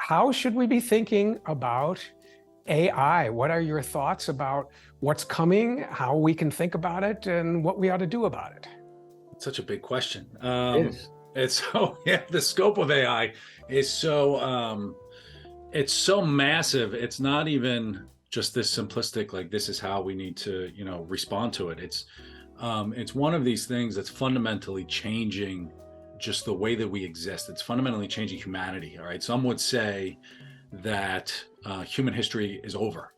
How should we be thinking about AI? What are your thoughts about what's coming, how we can think about it, and what we ought to do about it? Such a big question. It is. It's so yeah, the scope of AI is it's so massive. It's not even just this simplistic, like this is how we need to, respond to it. It's one of these things that's fundamentally changing just the way that we exist. It's fundamentally changing humanity. All right. Some would say that human history is over.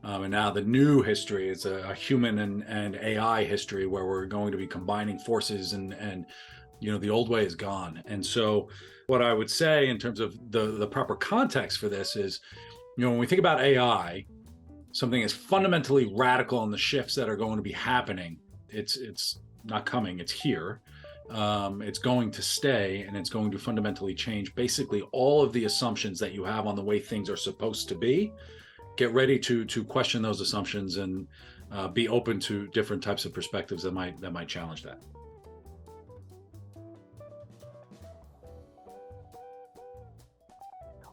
And now the new history is a human and AI history where we're going to be combining forces and the old way is gone. And so what I would say in terms of the proper context for this is, when we think about AI, something is fundamentally radical in the shifts that are going to be happening. It's not coming, it's here. It's going to stay, and it's going to fundamentally change basically all of the assumptions that you have on the way things are supposed to be. Get ready to question those assumptions and be open to different types of perspectives that might challenge that.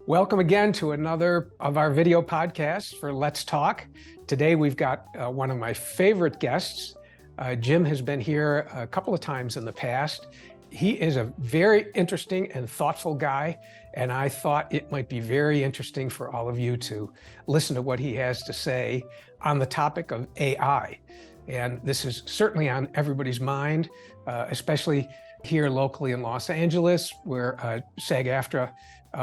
Welcome again to another of our video podcasts for Let's Talk. Today we've got one of my favorite guests. Jim has been here a couple of times in the past. He is a very interesting and thoughtful guy, and I thought it might be very interesting for all of you to listen to what he has to say on the topic of AI. And this is certainly on everybody's mind, especially here locally in Los Angeles, where SAG-AFTRA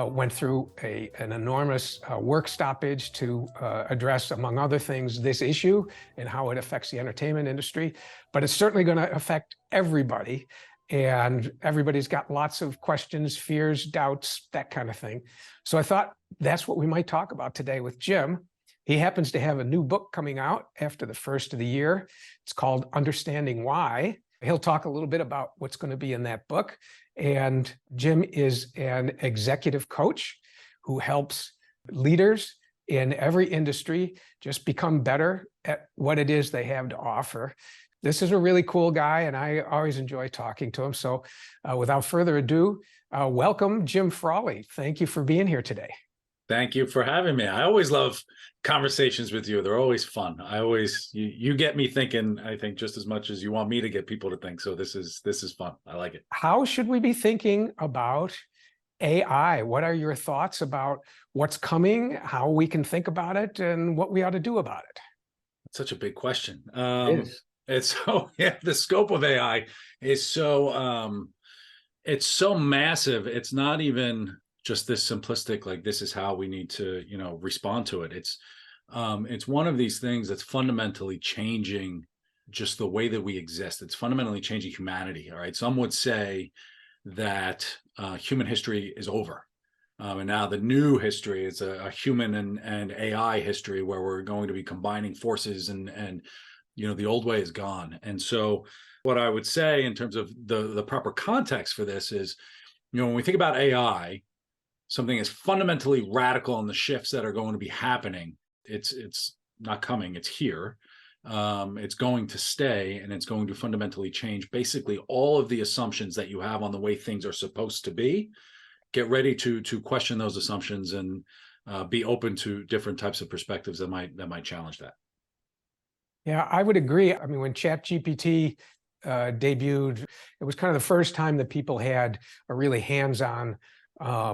went through an enormous work stoppage to address, among other things, this issue and how it affects the entertainment industry. But it's certainly going to affect everybody. And everybody's got lots of questions, fears, doubts, that kind of thing. So I thought that's what we might talk about today with Jim. He happens to have a new book coming out after the first of the year. It's called Understanding Why. He'll talk a little bit about what's going to be in that book. And Jim is an executive coach who helps leaders in every industry just become better at what it is they have to offer. This is a really cool guy, and I always enjoy talking to him. So without further ado, welcome, Jim Frawley. Thank you for being here today. Thank you for having me. I always love conversations with you. They're always fun. You get me thinking, I think, just as much as you want me to get people to think. So this is fun. I like it. How should we be thinking about AI? What are your thoughts about what's coming, how we can think about it, and what we ought to do about it? It's such a big question. It is. It's so yeah, the scope of AI is it's so massive. It's not even just this simplistic, like this is how we need to, respond to it. It's one of these things that's fundamentally changing just the way that we exist. It's fundamentally changing humanity. All right. Some would say that human history is over. And now the new history is a human and AI history where we're going to be combining forces and the old way is gone. And so what I would say in terms of the proper context for this is, when we think about AI, something is fundamentally radical in the shifts that are going to be happening. It's not coming, it's here. It's going to stay, and it's going to fundamentally change basically all of the assumptions that you have on the way things are supposed to be. Get ready to question those assumptions and be open to different types of perspectives that might challenge that. Yeah, I would agree. I mean, when ChatGPT debuted, it was kind of the first time that people had a really hands-on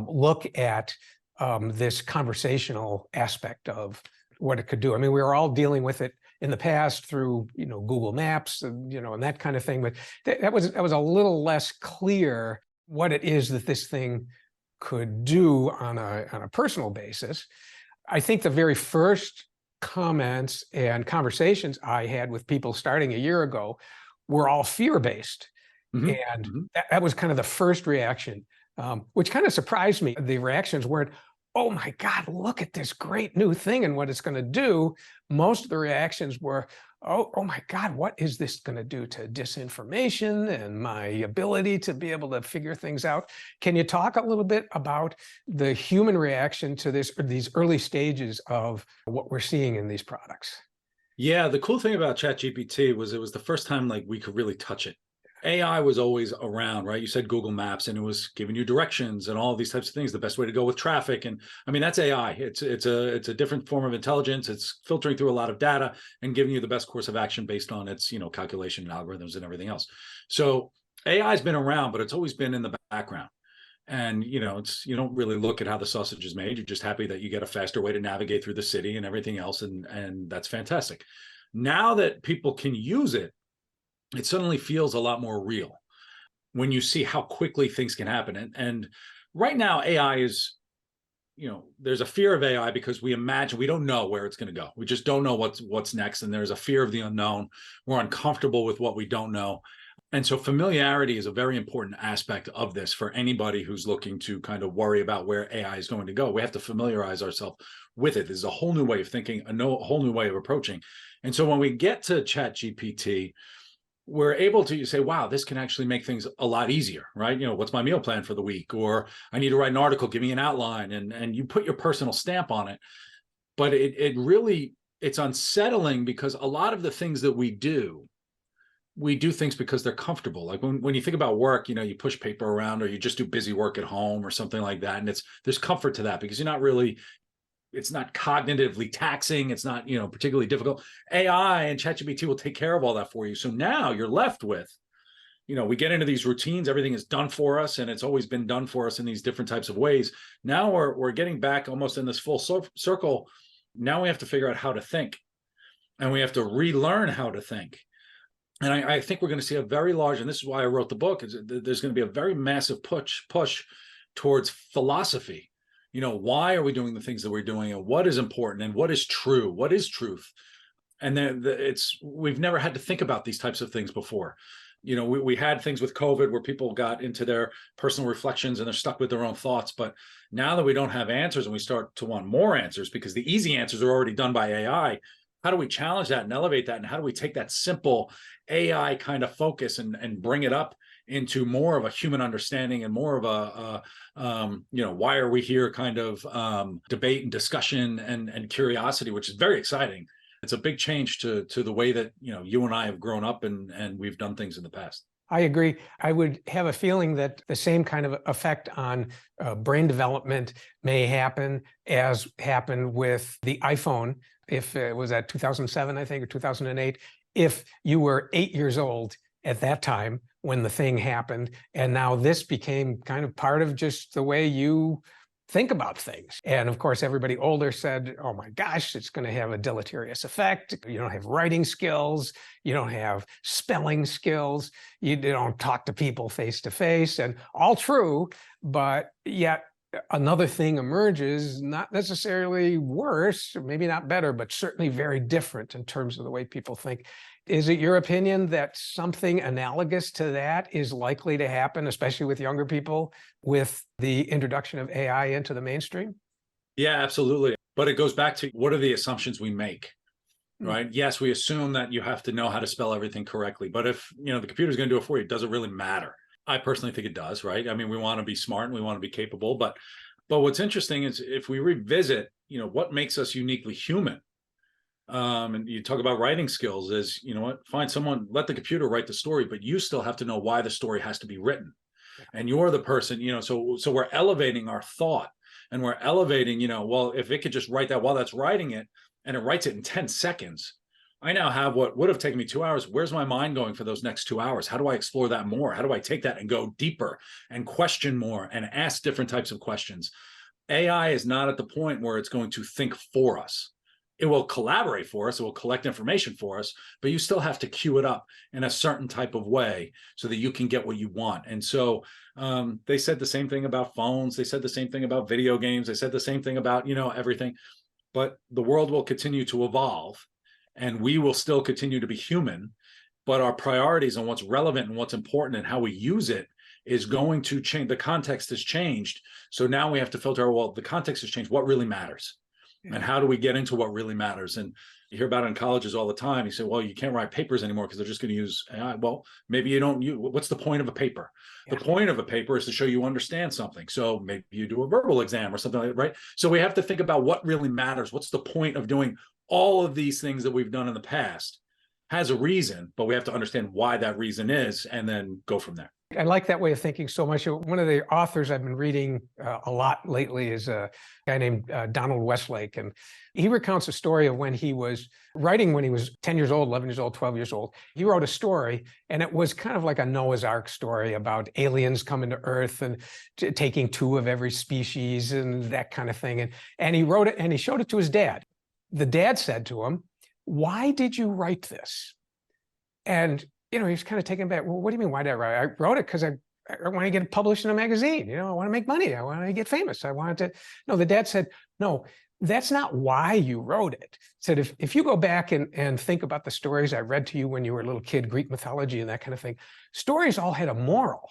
look at this conversational aspect of what it could do. I mean, we were all dealing with it in the past through, Google Maps, and that kind of thing. But that was a little less clear what it is that this thing could do on a personal basis. I think the very first comments and conversations I had with people starting a year ago were all fear-based. Mm-hmm. And Mm-hmm. that was kind of the first reaction, which kind of surprised me. The reactions weren't, oh my God, look at this great new thing and what it's going to do. Most of the reactions were, oh my God, what is this going to do to disinformation and my ability to be able to figure things out? Can you talk a little bit about the human reaction to these early stages of what we're seeing in these products? Yeah, the cool thing about ChatGPT was it was the first time like we could really touch it. AI was always around, right? You said Google Maps, and it was giving you directions and all these types of things, the best way to go with traffic. And I mean, that's AI. It's a different form of intelligence. It's filtering through a lot of data and giving you the best course of action based on its, calculation and algorithms and everything else. So AI has been around, but it's always been in the background. And it's, you don't really look at how the sausage is made. You're just happy that you get a faster way to navigate through the city and everything else, and that's fantastic. Now that people can use it, it suddenly feels a lot more real when you see how quickly things can happen. And right now, AI is, there's a fear of AI because we don't know where it's going to go. We just don't know what's next. And there's a fear of the unknown. We're uncomfortable with what we don't know. And so familiarity is a very important aspect of this for anybody who's looking to kind of worry about where AI is going to go. We have to familiarize ourselves with it. There's a whole new way of thinking, whole new way of approaching. And so when we get to ChatGPT, we're able to say, wow, this can actually make things a lot easier, right? What's my meal plan for the week? Or I need to write an article, give me an outline, and you put your personal stamp on it. But it's unsettling because a lot of the things that we do things because they're comfortable. Like when you think about work, you push paper around or you just do busy work at home or something like that. And there's comfort to that because it's not cognitively taxing. It's not, particularly difficult. AI and ChatGPT will take care of all that for you. So now you're left with, we get into these routines, everything is done for us, and it's always been done for us in these different types of ways. Now we're getting back almost in this full circle. Now we have to figure out how to think, and we have to relearn how to think. And I think we're going to see a very large, and this is why I wrote the book, is there's going to be a very massive push towards philosophy. Why are we doing the things that we're doing, and what is important, and what is true, what is truth? And then we've never had to think about these types of things before. We had things with COVID where people got into their personal reflections and they're stuck with their own thoughts. But now that we don't have answers and we start to want more answers because the easy answers are already done by AI, how do we challenge that and elevate that? And how do we take that simple AI kind of focus and bring it up into more of a human understanding and more of a why are we here kind of debate and discussion and curiosity, which is very exciting. It's a big change to the way that you and I have grown up and we've done things in the past. I agree. I would have a feeling that the same kind of effect on brain development may happen as happened with the iPhone. If it was at 2007, I think, or 2008, if you were 8 years old at that time when the thing happened, and now this became kind of part of just the way you think about things. And of course, everybody older said, oh my gosh, it's going to have a deleterious effect. You don't have writing skills. You don't have spelling skills. You don't talk to people face to face, and all true. But yet another thing emerges, not necessarily worse, maybe not better, but certainly very different in terms of the way people think. Is it your opinion that something analogous to that is likely to happen, especially with younger people, with the introduction of AI into the mainstream? Yeah, absolutely. But it goes back to what are the assumptions we make, right? Yes, we assume that you have to know how to spell everything correctly. But if the computer's going to do it for you, it doesn't really matter. I personally think it does, right? I mean, we want to be smart and we want to be capable. But what's interesting is if we revisit, what makes us uniquely human. And you talk about writing skills is, find someone, let the computer write the story, but you still have to know why the story has to be written. And you're the person, so we're elevating our thought and we're elevating, well, if it could just write that while that's writing it and it writes it in 10 seconds, I now have what would have taken me 2 hours. Where's my mind going for those next 2 hours? How do I explore that more? How do I take that and go deeper and question more and ask different types of questions? AI is not at the point where it's going to think for us. It will collaborate for us. It will collect information for us, but you still have to queue it up in a certain type of way so that you can get what you want. And so they said the same thing about phones. They said the same thing about video games. They said the same thing about, everything. But the world will continue to evolve and we will still continue to be human. But our priorities and what's relevant and what's important and how we use it is going to change. The context has changed. So now we have to filter, well, the context has changed. What really matters? And how do we get into what really matters? And you hear about it in colleges all the time. You say, well, you can't write papers anymore because they're just going to use AI. Well, maybe you don't use, what's the point of a paper? Yeah. The point of a paper is to show you understand something. So maybe you do a verbal exam or something like that, right? So we have to think about what really matters. What's the point of doing all of these things that we've done in the past? has a reason, but we have to understand why that reason is and then go from there. I like that way of thinking so much. One of the authors I've been reading a lot lately is a guy named Donald Westlake. And he recounts a story of when he was writing when he was 10 years old, 11 years old, 12 years old. He wrote a story, and it was kind of like a Noah's Ark story about aliens coming to Earth and taking two of every species and that kind of thing. And he wrote it and he showed it to his dad. The dad said to him, "Why did you write this?" And he was kind of taken back. Well, what do you mean, why did I write it? I wrote it because I want to get published in a magazine. I want to make money. I want to get famous. I wanted to. No, the dad said, "No, that's not why you wrote it." He said, if you go back and think about the stories I read to you when you were a little kid, Greek mythology and that kind of thing, stories all had a moral.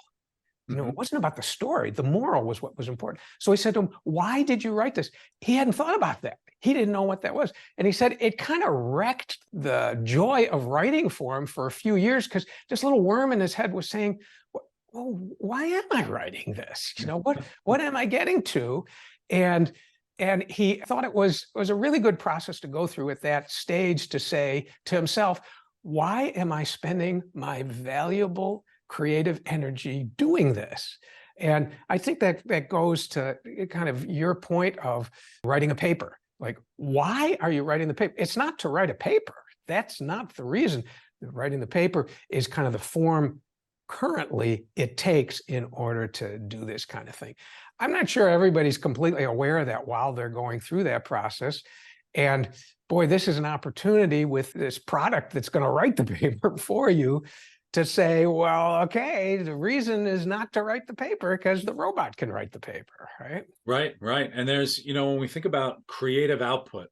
It wasn't about the story. The moral was what was important. So he said to him, "Why did you write this?" He hadn't thought about that. He didn't know what that was. And he said it kind of wrecked the joy of writing for him for a few years, because this little worm in his head was saying, "Well, why am I writing this? What am I getting to?" And he thought it was a really good process to go through at that stage, to say to himself, why am I spending my valuable creative energy doing this? And I think that goes to kind of your point of writing a paper. Like, why are you writing the paper? It's not to write a paper. That's not the reason. Writing the paper is kind of the form currently it takes in order to do this kind of thing. I'm not sure everybody's completely aware of that while they're going through that process. And boy, this is an opportunity with this product that's going to write the paper for you to say, well, okay, the reason is not to write the paper because the robot can write the paper, right? Right. And there's, when we think about creative output,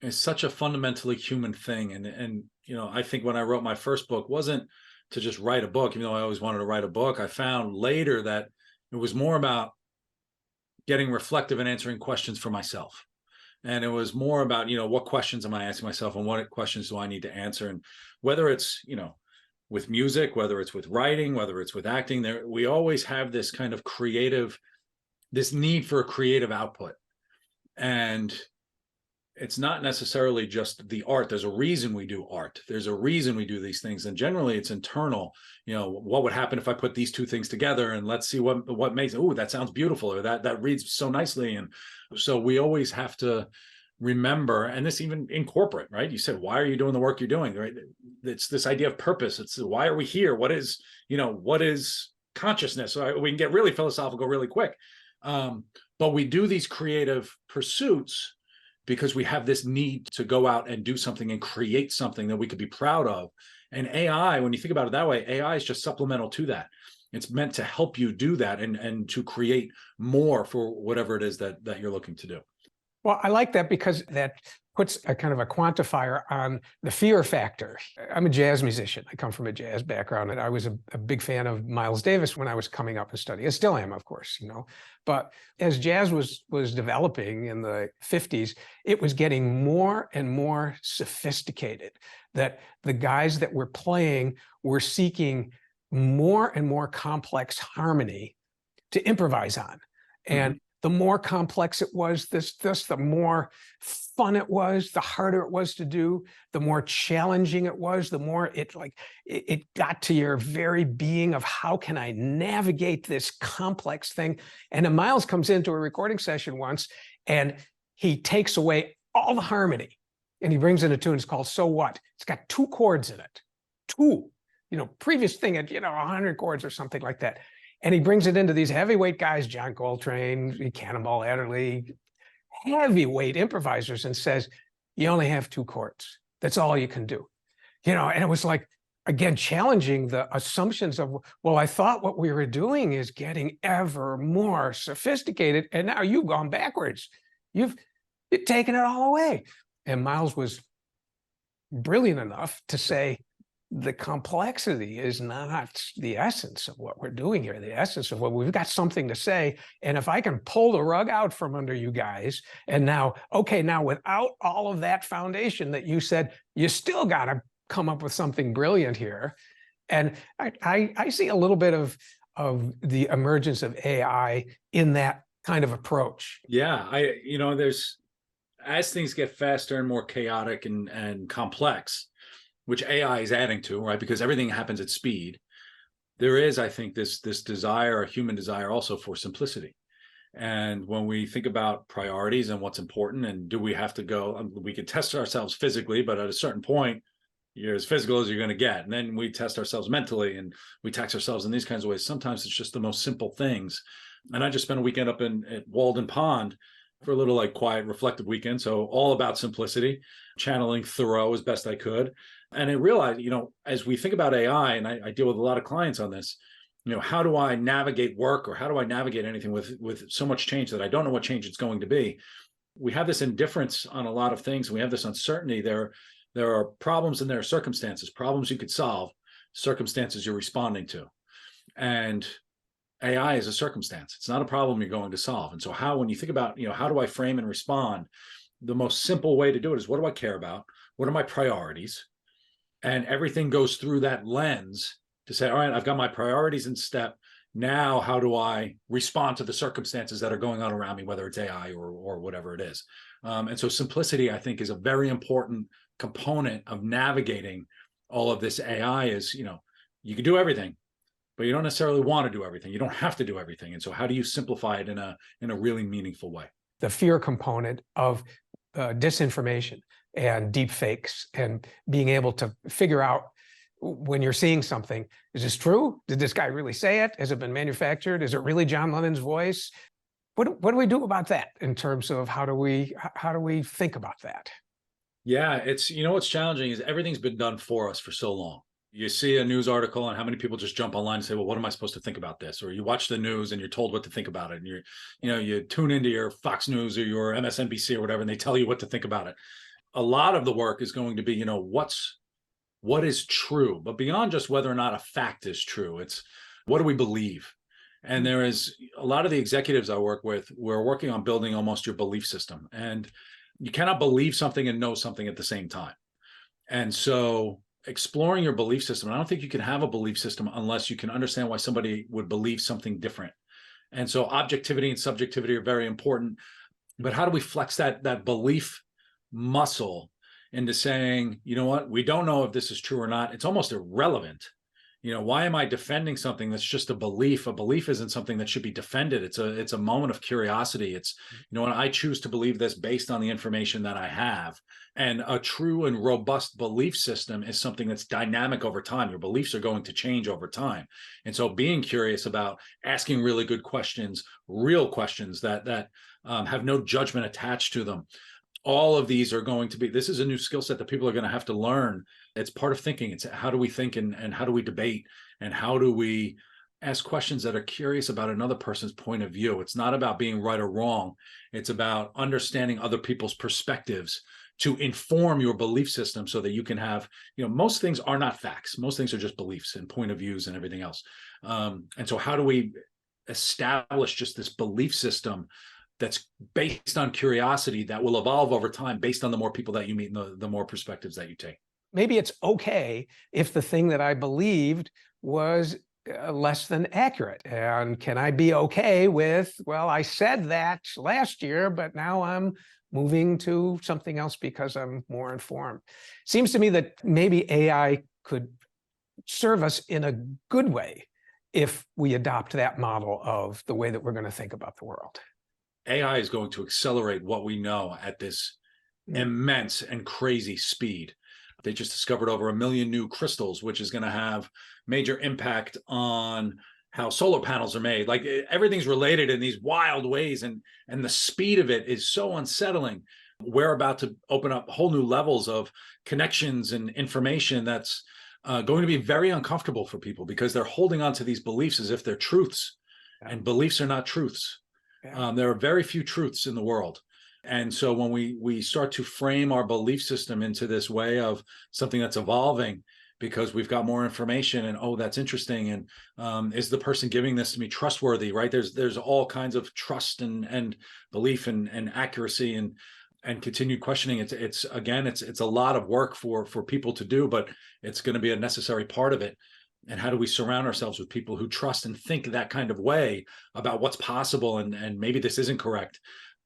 it's such a fundamentally human thing. And I think when I wrote my first book, wasn't to just write a book, even though I always wanted to write a book. I found later that it was more about getting reflective and answering questions for myself. And it was more about, what questions am I asking myself and what questions do I need to answer? And whether it's, with music, whether it's with writing, whether it's with acting, we always have this kind of this need for a creative output. And it's not necessarily just the art. There's a reason we do art. There's a reason we do these things. And generally it's internal. What would happen if I put these two things together, and let's see what makes it, that sounds beautiful, or that reads so nicely. And so we always have to remember, and this even in corporate, right? You said, why are you doing the work you're doing, right? It's this idea of purpose. It's why are we here? What is consciousness? So we can get really philosophical really quick. But we do these creative pursuits because we have this need to go out and do something and create something that we could be proud of. And AI, when you think about it that way, AI is just supplemental to that. It's meant to help you do that and to create more for whatever it is that you're looking to do. Well, I like that because that puts a kind of a quantifier on the fear factor. I'm a jazz musician. I come from a jazz background, and I was a big fan of Miles Davis when I was coming up and studying. I still am, of course, But as jazz was developing in the 50s, it was getting more and more sophisticated, that the guys that were playing were seeking more and more complex harmony to improvise on. And the more complex it was, the more fun it was, the harder it was to do, the more challenging it was, the more it got to your very being of how can I navigate this complex thing. And then Miles comes into a recording session once and he takes away all the harmony and he brings in a tune. It's called So What? It's got 2 chords in it. 2, previous thing at, 100 chords or something like that. And he brings it into these heavyweight guys, John Coltrane, Cannonball Adderley, heavyweight improvisers, and says, you only have 2 chords. That's all you can do. And it was like, again, challenging the assumptions of, well, I thought what we were doing is getting ever more sophisticated, and now you've gone backwards. You've taken it all away. And Miles was brilliant enough to say, the complexity is not the essence of what we're doing here. The essence of what we've got something to say. And if I can pull the rug out from under you guys, and now without all of that foundation that you said, you still got to come up with something brilliant here. And I see a little bit of the emergence of AI in that kind of approach. Yeah, there's, as things get faster and more chaotic and complex, which AI is adding to, right? Because everything happens at speed. There is, I think, this desire, a human desire also for simplicity. And when we think about priorities and what's important, and do we have to go, we can test ourselves physically, but at a certain point, you're as physical as you're going to get. And then we test ourselves mentally and we tax ourselves in these kinds of ways. Sometimes it's just the most simple things. And I just spent a weekend up at Walden Pond for a little like quiet, reflective weekend. So all about simplicity, channeling Thoreau as best I could. And I realized, as we think about AI, and I deal with a lot of clients on this, how do I navigate work, or how do I navigate anything with so much change that I don't know what change it's going to be? We have this indifference on a lot of things, and we have this uncertainty. There are problems and there are circumstances, problems you could solve, circumstances you're responding to. And AI is a circumstance. It's not a problem you're going to solve. And so when you think about, how do I frame and respond? The most simple way to do it is, what do I care about? What are my priorities? And everything goes through that lens to say, all right, I've got my priorities in step. Now, how do I respond to the circumstances that are going on around me, whether it's AI or whatever it is? And so simplicity, I think, is a very important component of navigating all of this AI. Is, you can do everything, but you don't necessarily want to do everything. You don't have to do everything. And so how do you simplify it in a really meaningful way? The fear component of disinformation and deep fakes, and being able to figure out when you're seeing something, is this true? Did this guy really say it? Has it been manufactured? Is it really John Lennon's voice? What do we do about that in terms of how do we think about that? Yeah, it's, what's challenging is everything's been done for us for so long. You see a news article and how many people just jump online and say, well, what am I supposed to think about this? Or you watch the news and you're told what to think about it. And you tune into your Fox News or your MSNBC or whatever, and they tell you what to think about it. A lot of the work is going to be, what is true, but beyond just whether or not a fact is true, it's what do we believe? And there is a lot of the executives I work with, we're working on building almost your belief system. And you cannot believe something and know something at the same time. And so exploring your belief system, I don't think you can have a belief system unless you can understand why somebody would believe something different. And so objectivity and subjectivity are very important. But how do we flex that belief muscle into saying, you know what, we don't know if this is true or not. It's almost irrelevant. Why am I defending something that's just a belief? A belief isn't something that should be defended. It's a moment of curiosity. It's, when I choose to believe this based on the information that I have. And a true and robust belief system is something that's dynamic over time. Your beliefs are going to change over time. And so being curious about asking really good questions, real questions that have no judgment attached to them. All of these are going to be, this is a new skill set that people are going to have to learn. It's part of thinking. It's how do we think and how do we debate and how do we ask questions that are curious about another person's point of view. It's not about being right or wrong. It's about understanding other people's perspectives to inform your belief system so that you can have, most things are not facts. Most things are just beliefs and point of views and everything else. And so how do we establish just this belief system that's based on curiosity that will evolve over time based on the more people that you meet and the more perspectives that you take? Maybe it's okay if the thing that I believed was less than accurate. And can I be okay with, well, I said that last year, but now I'm moving to something else because I'm more informed? Seems to me that maybe AI could serve us in a good way if we adopt that model of the way that we're going to think about the world. AI is going to accelerate what we know at this immense and crazy speed. They just discovered over 1 million new crystals, which is going to have major impact on how solar panels are made. Like everything's related in these wild ways, and the speed of it is so unsettling. We're about to open up whole new levels of connections and information that's going to be very uncomfortable for people because they're holding on to these beliefs as if they're truths, and beliefs are not truths. There are very few truths in the world. And so when we start to frame our belief system into this way of something that's evolving because we've got more information and, oh, that's interesting. And is the person giving this to me trustworthy, right? There's all kinds of trust and belief and accuracy and continued questioning. It's a lot of work for people to do, but it's going to be a necessary part of it. And how do we surround ourselves with people who trust and think that kind of way about what's possible and maybe this isn't correct?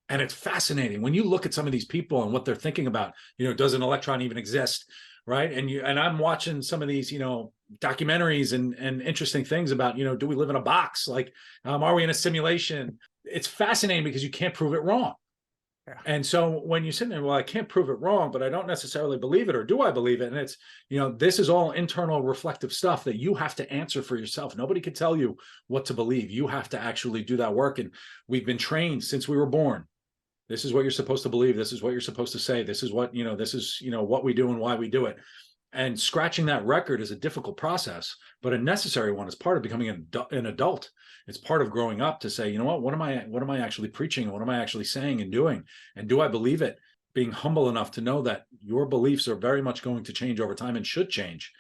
And it's fascinating when you look at some of these people and what they're thinking about. Does an electron even exist? right? And I'm watching some of these, documentaries and interesting things about, do we live in a box? Like, are we in a simulation? It's fascinating because you can't prove it wrong. Yeah. And so when you sit there, well, I can't prove it wrong, but I don't necessarily believe it, or do I believe it? And it's, this is all internal reflective stuff that you have to answer for yourself. Nobody can tell you what to believe. You have to actually do that work. And we've been trained since we were born. This is what you're supposed to believe. This is what you're supposed to say. This is what, what we do and why we do it. And scratching that record is a difficult process, but a necessary one. As part of becoming an adult. It's part of growing up to say, what am I actually preaching? What am I actually saying and doing? And do I believe it? Being humble enough to know that your beliefs are very much going to change over time and should change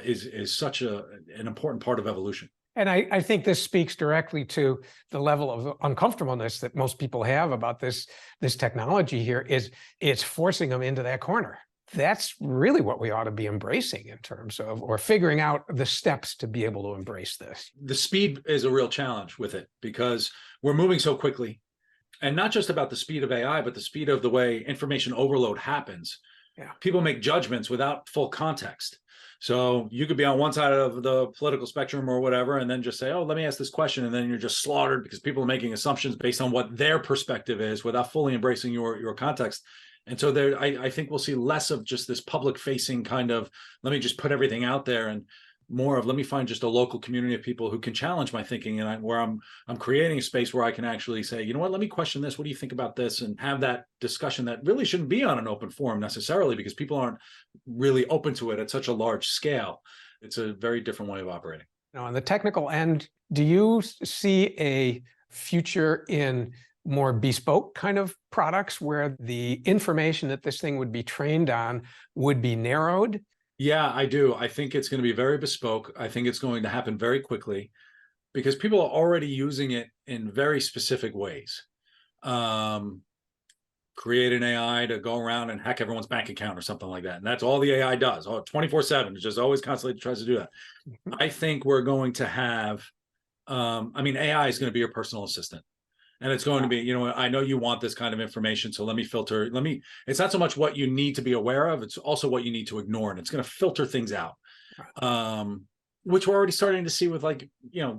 is such an important part of evolution. And I think this speaks directly to the level of uncomfortableness that most people have about this technology here. Is it's forcing them into that corner. That's really what we ought to be embracing in terms of, or figuring out the steps to be able to embrace this. The speed is a real challenge with it because we're moving so quickly, and not just about the speed of AI, but the speed of the way information overload happens. Yeah. People make judgments without full context. So you could be on one side of the political spectrum or whatever, and then just say, oh, let me ask this question. And then you're just slaughtered because people are making assumptions based on what their perspective is without fully embracing your context. And so there, I think we'll see less of just this public facing kind of, let me just put everything out there, and more of, let me find just a local community of people who can challenge my thinking, and where I'm creating a space where I can actually say, you know what, let me question this. What do you think about this? And have that discussion that really shouldn't be on an open forum necessarily, because people aren't really open to it at such a large scale. It's a very different way of operating. Now, on the technical end, do you see a future in more bespoke kind of products where the information that this thing would be trained on would be narrowed? Yeah, I do. I think it's going to be very bespoke. I think it's going to happen very quickly because people are already using it in very specific ways. Create an AI to go around and hack everyone's bank account or something like that. And that's all the AI does. 24/7. It just always constantly tries to do that. I think we're going to have, AI is going to be your personal assistant. And it's going to be, I know you want this kind of information, so let me filter. It's not so much what you need to be aware of, it's also what you need to ignore. And it's going to filter things out, which we're already starting to see with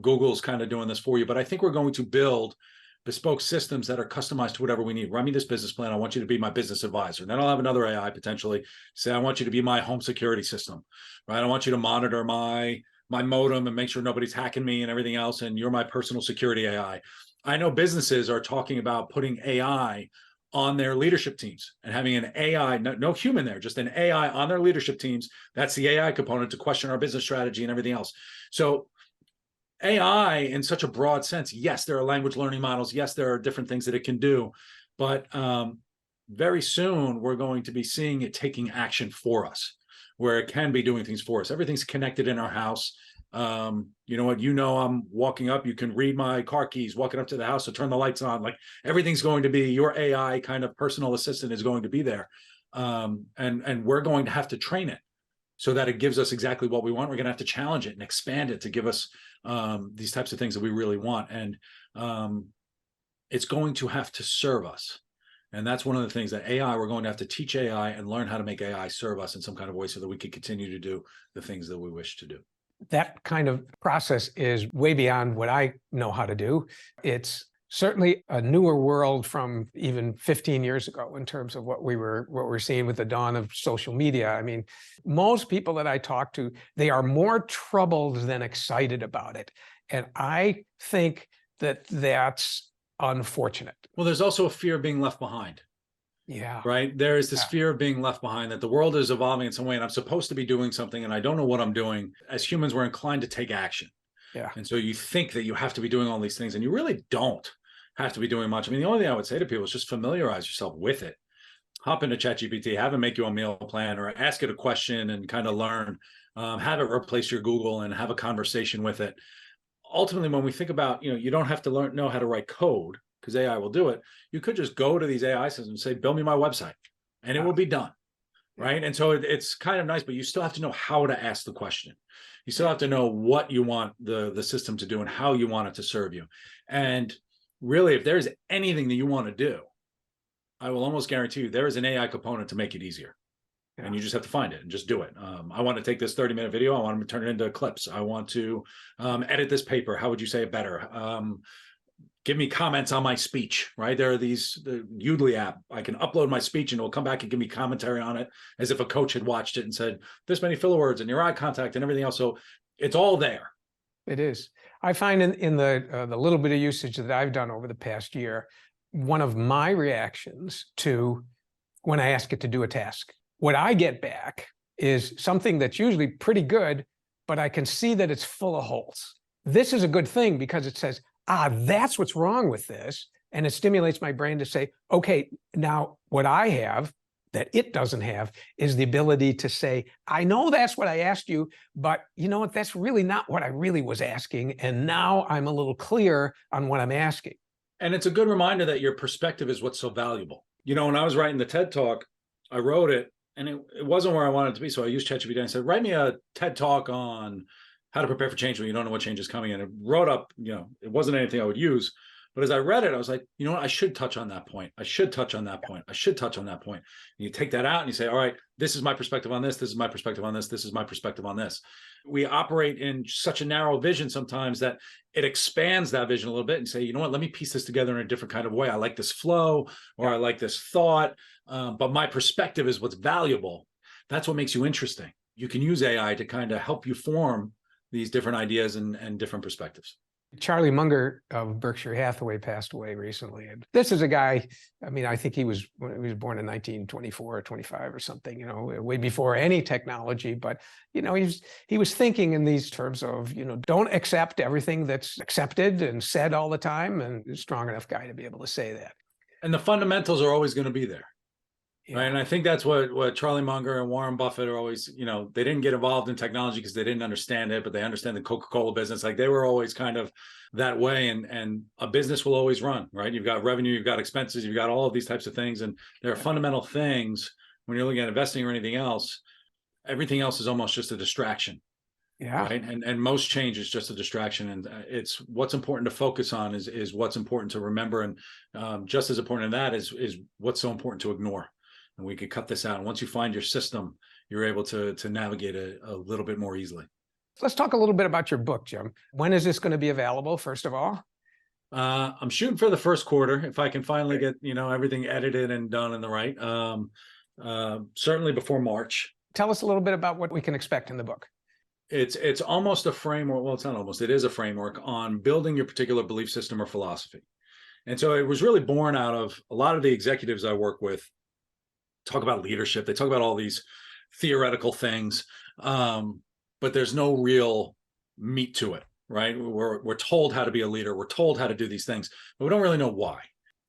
Google's kind of doing this for you. But I think we're going to build bespoke systems that are customized to whatever we need. Run me this business plan. I want you to be my business advisor. And then I'll have another AI potentially say, I want you to be my home security system, right? I want you to monitor my modem and make sure nobody's hacking me and everything else. And you're my personal security AI. I know businesses are talking about putting AI on their leadership teams and having an AI, no human there, just an AI on their leadership teams. That's the AI component to question our business strategy and everything else. So AI in such a broad sense, yes, there are language learning models. Yes, there are different things that it can do. But very soon, we're going to be seeing it taking action for us, where it can be doing things for us. Everything's connected in our house. I'm walking up, you can read my car keys, walking up to the house to turn the lights on. Like, everything's going to be, your AI kind of personal assistant is going to be there. And we're going to have to train it so that it gives us exactly what we want. We're going to have to challenge it and expand it to give us these types of things that we really want. And it's going to have to serve us. And that's one of the things that we're going to have to teach AI and learn how to make AI serve us in some kind of way so that we can continue to do the things that we wish to do. That kind of process is way beyond what I know how to do. It's certainly a newer world from even 15 years ago in terms of what we're seeing with the dawn of social media. I mean, most people that I talk to, they are more troubled than excited about it. And I think that that's unfortunate. Well, there's also a fear of being left behind. Yeah. Right. There is this fear of being left behind, that the world is evolving in some way and I'm supposed to be doing something and I don't know what I'm doing. As humans, we're inclined to take action. Yeah. And so you think that you have to be doing all these things and you really don't have to be doing much. I mean, the only thing I would say to people is just familiarize yourself with it. Hop into ChatGPT, have it make you a meal plan, or ask it a question and kind of learn, have it replace your Google and have a conversation with it. Ultimately, when we think about, you don't have to know how to write code, because AI will do it. You could just go to these AI systems and say, build me my website, and it will be done. Right. And so it's kind of nice, but you still have to know how to ask the question. You still have to know what you want the system to do and how you want it to serve you. And really, if there's anything that you want to do, I will almost guarantee you there is an AI component to make it easier. and you just have to find it and just do it. I want to take this 30-minute video. I want to turn it into clips. I want to edit this paper. How would you say it better? Give me comments on my speech, right? There are the Udly app. I can upload my speech and it'll come back and give me commentary on it as if a coach had watched it and said, this many filler words and your eye contact and everything else. So it's all there. It is. I find in the little bit of usage that I've done over the past year, one of my reactions to when I ask it to do a task, what I get back is something that's usually pretty good, but I can see that it's full of holes. This is a good thing because it says, that's what's wrong with this. And it stimulates my brain to say, okay, now what I have that it doesn't have is the ability to say, I know that's what I asked you, but you know what, that's really not what I really was asking. And now I'm a little clear on what I'm asking. And it's a good reminder that your perspective is what's so valuable. You know, when I was writing the TED Talk, I wrote it and it wasn't where I wanted it to be. So I used ChatGPT and said, write me a TED Talk on how to prepare for change when you don't know what change is coming. And it wrote up, you know, it wasn't anything I would use. But as I read it, I was like, you know what, I should touch on that point. I should touch on that point. I should touch on that point. And you take that out and you say, all right, this is my perspective on this. This is my perspective on this. This is my perspective on this. We operate in such a narrow vision sometimes that it expands that vision a little bit and say, you know what, let me piece this together in a different kind of way. I like this flow or I like this thought, but my perspective is what's valuable. That's what makes you interesting. You can use AI to kind of help you form these different ideas and different perspectives. Charlie Munger of Berkshire Hathaway passed away recently. And this is a guy, I mean, I think he was born in 1924 or 25 or something, you know, way before any technology. But, you know, he was thinking in these terms of, you know, don't accept everything that's accepted and said all the time. And a strong enough guy to be able to say that. And the fundamentals are always going to be there. Yeah. Right. And I think that's what Charlie Munger and Warren Buffett are always, you know, they didn't get involved in technology because they didn't understand it, but they understand the Coca-Cola business. Like they were always kind of that way. And a business will always run, right? You've got revenue, you've got expenses, you've got all of these types of things. And there are fundamental things when you're looking at investing or anything else. Everything else is almost just a distraction. Yeah. Right. And most change is just a distraction. And it's what's important to focus on is what's important to remember. And just as important in that is what's so important to ignore. And we could cut this out. And once you find your system, you're able to navigate a little bit more easily. Let's talk a little bit about your book, Jim. When is this going to be available, first of all? I'm shooting for the first quarter. If I can finally get, you know, everything edited and done in the right, certainly before March. Tell us a little bit about what we can expect in the book. It's almost a framework. Well, it's not almost. It is a framework on building your particular belief system or philosophy. And so it was really born out of a lot of the executives I work with talk about leadership. They talk about all these theoretical things, but there's no real meat to it, right? We're told how to be a leader. We're told how to do these things, but we don't really know why.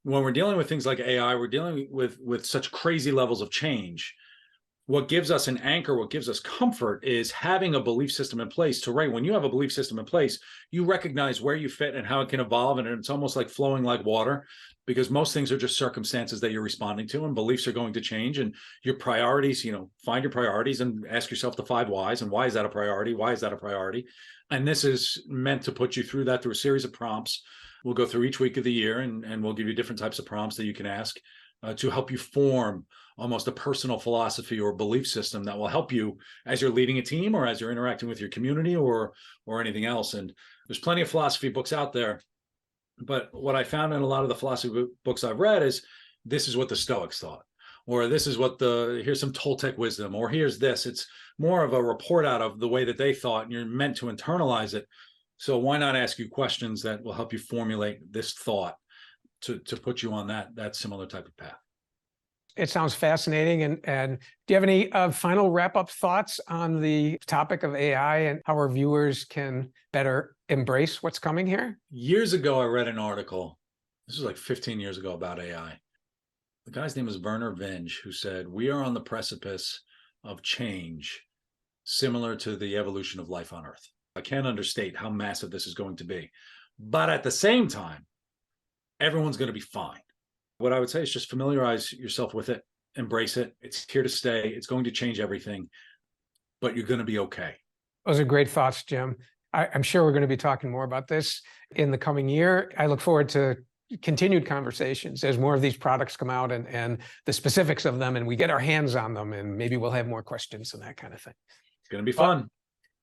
When we're dealing with things like AI, we're dealing with such crazy levels of change. What gives us an anchor, what gives us comfort is having a belief system in place. So right, when you have a belief system in place, you recognize where you fit and how it can evolve. And it's almost like flowing like water, because most things are just circumstances that you're responding to, and beliefs are going to change. And your priorities, you know, find your priorities and ask yourself the 5 whys. And why is that a priority? Why is that a priority? And this is meant to put you through that through a series of prompts. We'll go through each week of the year and we'll give you different types of prompts that you can ask to help you form almost a personal philosophy or belief system that will help you as you're leading a team or as you're interacting with your community or anything else. And there's plenty of philosophy books out there. But what I found in a lot of the philosophy books I've read is this is what the Stoics thought, or this is what here's some Toltec wisdom, or here's this. It's more of a report out of the way that they thought, and you're meant to internalize it. So why not ask you questions that will help you formulate this thought to put you on that similar type of path? It sounds fascinating. And do you have any final wrap-up thoughts on the topic of AI and how our viewers can better embrace what's coming here? Years ago, I read an article. This was like 15 years ago about AI. The guy's name was Werner Vinge, who said, we are on the precipice of change similar to the evolution of life on Earth. I can't understate how massive this is going to be. But at the same time, everyone's going to be fine. What I would say is just familiarize yourself with it, embrace it. It's here to stay. It's going to change everything, but you're going to be okay. Those are great thoughts, Jim. I'm sure we're going to be talking more about this in the coming year. I look forward to continued conversations as more of these products come out and the specifics of them, and we get our hands on them, and maybe we'll have more questions and that kind of thing. It's going to be fun.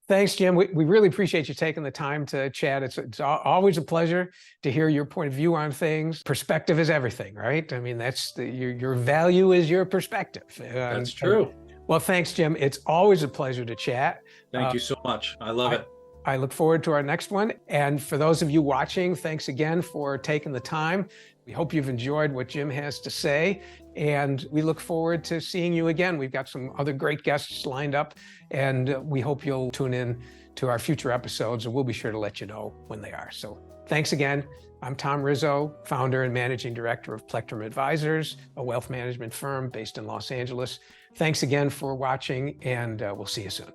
Thanks, Jim. We really appreciate you taking the time to chat. It's always a pleasure to hear your point of view on things. Perspective is everything, right? I mean, your value is your perspective. That's true. Well, thanks, Jim. It's always a pleasure to chat. Thank you so much. I love it. I look forward to our next one. And for those of you watching, thanks again for taking the time. We hope you've enjoyed what Jim has to say, and we look forward to seeing you again. We've got some other great guests lined up, and we hope you'll tune in to our future episodes, and we'll be sure to let you know when they are. So thanks again. I'm Tom Rizzo, founder and managing director of Plectrum Advisors, a wealth management firm based in Los Angeles. Thanks again for watching, and we'll see you soon.